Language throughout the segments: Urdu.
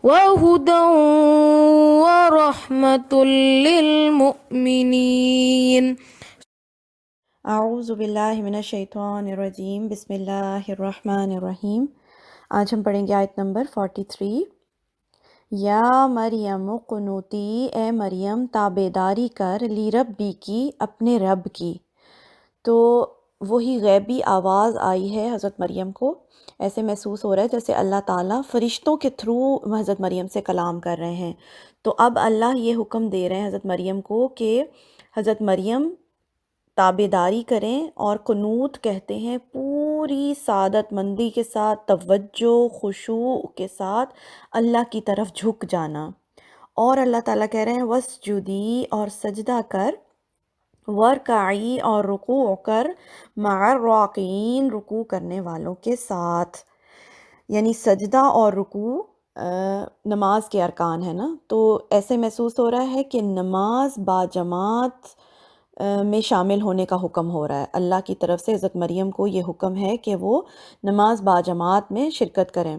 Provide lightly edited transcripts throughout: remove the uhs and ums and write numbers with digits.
وهدى ورحمة للمؤمنين. اعوذ باللہ من الشیطان الرجیم، بسم اللہ الرحمن الرحیم۔ آج ہم پڑھیں گے آیت نمبر 43۔ یا مریم قنوتی، اے مریم تابعداری کر، لی ربی کی، اپنے رب کی۔ تو وہی غیبی آواز آئی ہے حضرت مریم کو، ایسے محسوس ہو رہا ہے جیسے اللہ تعالیٰ فرشتوں کے تھرو حضرت مریم سے کلام کر رہے ہیں۔ تو اب اللہ یہ حکم دے رہے ہیں حضرت مریم کو کہ حضرت مریم تابعداری کریں، اور قنوت کہتے ہیں پوری سعادت مندی کے ساتھ، توجہ خشوع کے ساتھ اللہ کی طرف جھک جانا۔ اور اللہ تعالیٰ کہہ رہے ہیں وَاسْجُدِي، اور سجدہ کر، وَارْكَعِي، اور رکوع کر، مع الراکعین، رکوع کرنے والوں کے ساتھ۔ یعنی سجدہ اور رکوع نماز کے ارکان ہے نا، تو ایسے محسوس ہو رہا ہے کہ نماز باجماعت میں شامل ہونے کا حکم ہو رہا ہے۔ اللہ کی طرف سے حضرت مریم کو یہ حکم ہے کہ وہ نماز باجماعت میں شرکت کریں۔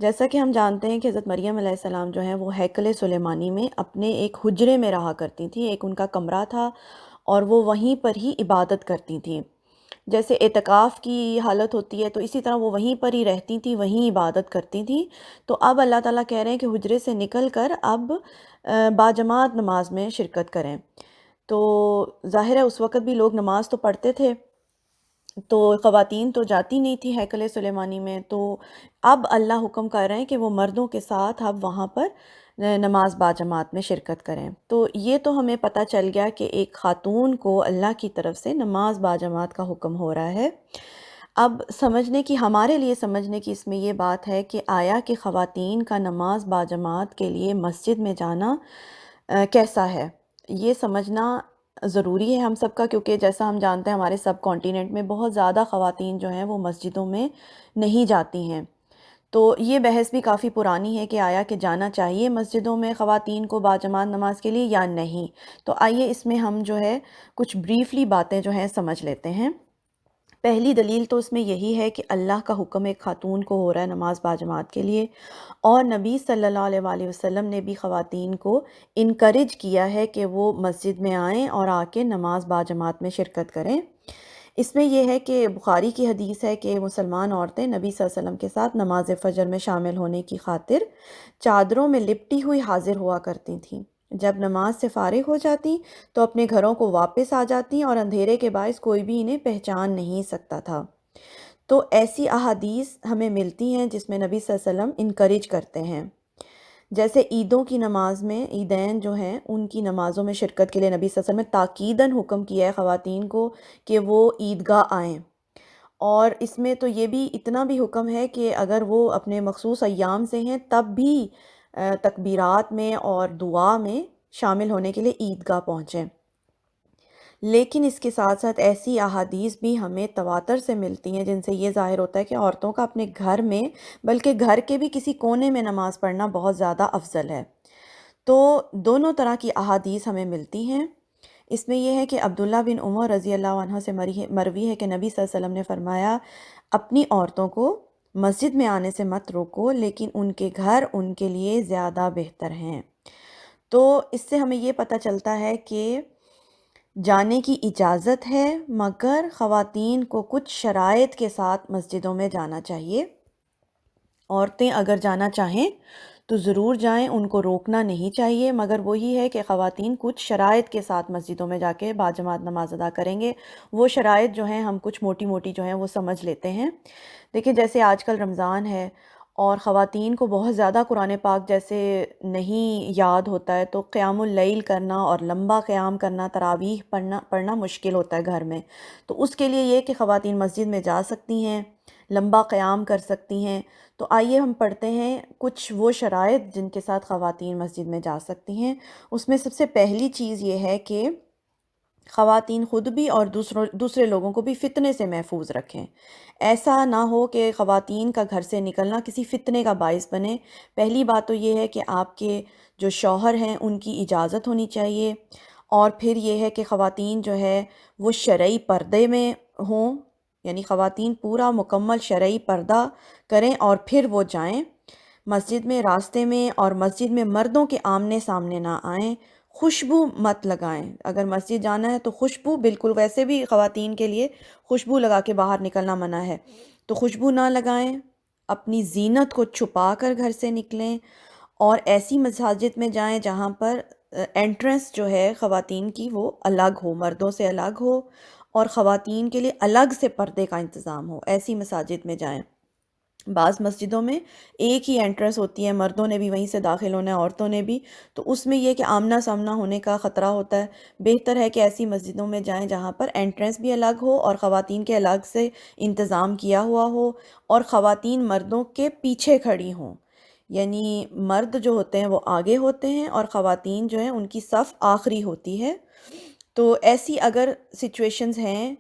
جیسا کہ ہم جانتے ہیں کہ حضرت مریم علیہ السلام جو ہیں وہ ہیکل سلیمانی میں اپنے ایک حجرے میں رہا کرتی تھیں، ایک ان کا کمرہ تھا اور وہ وہیں پر ہی عبادت کرتی تھیں۔ جیسے اعتکاف کی حالت ہوتی ہے تو اسی طرح وہ وہیں پر ہی رہتی تھیں، وہیں عبادت کرتی تھیں۔ تو اب اللہ تعالیٰ کہہ رہے ہیں کہ حجرے سے نکل کر اب باجماعت نماز میں شرکت کریں۔ تو ظاہر ہے اس وقت بھی لوگ نماز تو پڑھتے تھے، تو خواتین تو جاتی نہیں تھی ہیکل سلیمانی میں، تو اب اللہ حکم کر رہے ہیں کہ وہ مردوں کے ساتھ اب وہاں پر نماز باجماعت میں شرکت کریں۔ تو یہ تو ہمیں پتہ چل گیا کہ ایک خاتون کو اللہ کی طرف سے نماز باجماعت کا حکم ہو رہا ہے۔ اب سمجھنے کی، ہمارے لیے سمجھنے کی اس میں یہ بات ہے کہ آیا کہ خواتین کا نماز باجماعت کے لیے مسجد میں جانا کیسا ہے، یہ سمجھنا ضروری ہے ہم سب کا، کیونکہ جیسا ہم جانتے ہیں ہمارے سب کانٹیننٹ میں بہت زیادہ خواتین جو ہیں وہ مسجدوں میں نہیں جاتی ہیں۔ تو یہ بحث بھی کافی پرانی ہے کہ آیا کہ جانا چاہیے مسجدوں میں خواتین کو باجماعت نماز کے لیے یا نہیں۔ تو آئیے اس میں ہم جو ہے کچھ بریفلی باتیں جو ہیں سمجھ لیتے ہیں۔ پہلی دلیل تو اس میں یہی ہے کہ اللہ کا حکم ایک خاتون کو ہو رہا ہے نماز باجماعت کے لیے، اور نبی صلی اللہ علیہ وآلہ وسلم نے بھی خواتین کو انکریج کیا ہے کہ وہ مسجد میں آئیں اور آ کے نماز باجماعت میں شرکت کریں۔ اس میں یہ ہے کہ بخاری کی حدیث ہے کہ مسلمان عورتیں نبی صلی اللہ علیہ وسلم کے ساتھ نماز فجر میں شامل ہونے کی خاطر چادروں میں لپٹی ہوئی حاضر ہوا کرتی تھیں۔ جب نماز سے فارغ ہو جاتی تو اپنے گھروں کو واپس آ جاتی، اور اندھیرے کے باعث کوئی بھی انہیں پہچان نہیں سکتا تھا۔ تو ایسی احادیث ہمیں ملتی ہیں جس میں نبی صلی اللہ علیہ وسلم انکریج کرتے ہیں۔ جیسے عیدوں کی نماز میں، عیدین جو ہیں ان کی نمازوں میں شرکت کے لیے نبی صلی اللہ علیہ وسلم نے تاکیداً حکم کیا ہے خواتین کو کہ وہ عیدگاہ آئیں۔ اور اس میں تو یہ بھی اتنا بھی حکم ہے کہ اگر وہ اپنے مخصوص ایام سے ہیں تب بھی تکبیرات میں اور دعا میں شامل ہونے کے لیے عیدگاہ پہنچیں۔ لیکن اس کے ساتھ ساتھ ایسی احادیث بھی ہمیں تواتر سے ملتی ہیں جن سے یہ ظاہر ہوتا ہے کہ عورتوں کا اپنے گھر میں، بلکہ گھر کے بھی کسی کونے میں نماز پڑھنا بہت زیادہ افضل ہے۔ تو دونوں طرح کی احادیث ہمیں ملتی ہیں۔ اس میں یہ ہے کہ عبداللہ بن عمر رضی اللہ عنہ سے مروی ہے کہ نبی صلی اللہ علیہ وسلم نے فرمایا اپنی عورتوں کو مسجد میں آنے سے مت روکو، لیکن ان کے گھر ان کے لیے زیادہ بہتر ہیں۔ تو اس سے ہمیں یہ پتہ چلتا ہے کہ جانے کی اجازت ہے، مگر خواتین کو کچھ شرائط کے ساتھ مسجدوں میں جانا چاہیے۔ عورتیں اگر جانا چاہیں تو ضرور جائیں، ان کو روکنا نہیں چاہیے، مگر وہی ہے کہ خواتین کچھ شرائط کے ساتھ مسجدوں میں جا کے باجماعت نماز ادا کریں گے۔ وہ شرائط جو ہیں ہم کچھ موٹی موٹی جو ہیں وہ سمجھ لیتے ہیں۔ دیکھیں جیسے آج کل رمضان ہے اور خواتین کو بہت زیادہ قرآن پاک جیسے نہیں یاد ہوتا ہے، تو قیام اللیل کرنا اور لمبا قیام کرنا، تراویح پڑھنا مشکل ہوتا ہے گھر میں۔ تو اس کے لیے یہ کہ خواتین مسجد میں جا سکتی ہیں، لمبا قیام کر سکتی ہیں۔ تو آئیے ہم پڑھتے ہیں کچھ وہ شرائط جن کے ساتھ خواتین مسجد میں جا سکتی ہیں۔ اس میں سب سے پہلی چیز یہ ہے کہ خواتین خود بھی اور دوسرے لوگوں کو بھی فتنے سے محفوظ رکھیں۔ ایسا نہ ہو کہ خواتین کا گھر سے نکلنا کسی فتنے کا باعث بنے۔ پہلی بات تو یہ ہے کہ آپ کے جو شوہر ہیں ان کی اجازت ہونی چاہیے، اور پھر یہ ہے کہ خواتین جو ہے وہ شرعی پردے میں ہوں، یعنی خواتین پورا مکمل شرعی پردہ کریں اور پھر وہ جائیں۔ مسجد میں راستے میں اور مسجد میں مردوں کے آمنے سامنے نہ آئیں، خوشبو مت لگائیں۔ اگر مسجد جانا ہے تو خوشبو، بالکل ویسے بھی خواتین کے لیے خوشبو لگا کے باہر نکلنا منع ہے، تو خوشبو نہ لگائیں، اپنی زینت کو چھپا کر گھر سے نکلیں، اور ایسی مساجد میں جائیں جہاں پر انٹرنس جو ہے خواتین کی وہ الگ ہو، مردوں سے الگ ہو، اور خواتین کے لیے الگ سے پردے کا انتظام ہو، ایسی مساجد میں جائیں۔ بعض مسجدوں میں ایک ہی انٹرنس ہوتی ہے، مردوں نے بھی وہیں سے داخل ہونا ہے، عورتوں نے بھی، تو اس میں یہ کہ آمنا سامنا ہونے کا خطرہ ہوتا ہے۔ بہتر ہے کہ ایسی مسجدوں میں جائیں جہاں پر انٹرنس بھی الگ ہو اور خواتین کے الگ سے انتظام کیا ہوا ہو، اور خواتین مردوں کے پیچھے کھڑی ہوں، یعنی مرد جو ہوتے ہیں وہ آگے ہوتے ہیں اور خواتین جو ہیں ان کی صف آخری ہوتی ہے۔ تو ایسی اگر سچویشنز ہیں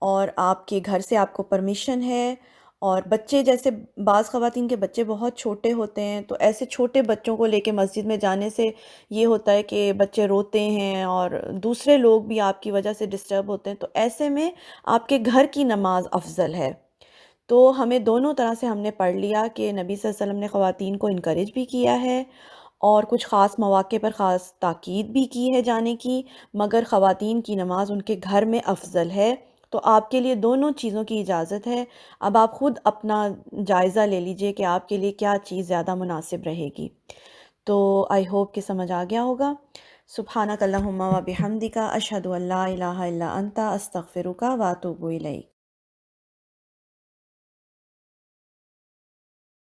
اور آپ کے گھر سے آپ کو پرمیشن ہے، اور بچے جیسے بعض خواتین کے بچے بہت چھوٹے ہوتے ہیں، تو ایسے چھوٹے بچوں کو لے کے مسجد میں جانے سے یہ ہوتا ہے کہ بچے روتے ہیں اور دوسرے لوگ بھی آپ کی وجہ سے ڈسٹرب ہوتے ہیں، تو ایسے میں آپ کے گھر کی نماز افضل ہے۔ تو ہمیں دونوں طرح سے ہم نے پڑھ لیا کہ نبی صلی اللہ علیہ وسلم نے خواتین کو انکریج بھی کیا ہے، اور کچھ خاص مواقع پر خاص تاکید بھی کی ہے جانے کی، مگر خواتین کی نماز ان کے گھر میں افضل ہے۔ تو آپ کے لیے دونوں چیزوں کی اجازت ہے، اب آپ خود اپنا جائزہ لے لیجئے کہ آپ کے لیے کیا چیز زیادہ مناسب رہے گی۔ تو آئی ہوپ کہ سمجھ آ گیا ہوگا۔ سبحانک اللہم و بحمدک، اشہد ان لا الہ الا انت، استغفرک و اتوب الیک۔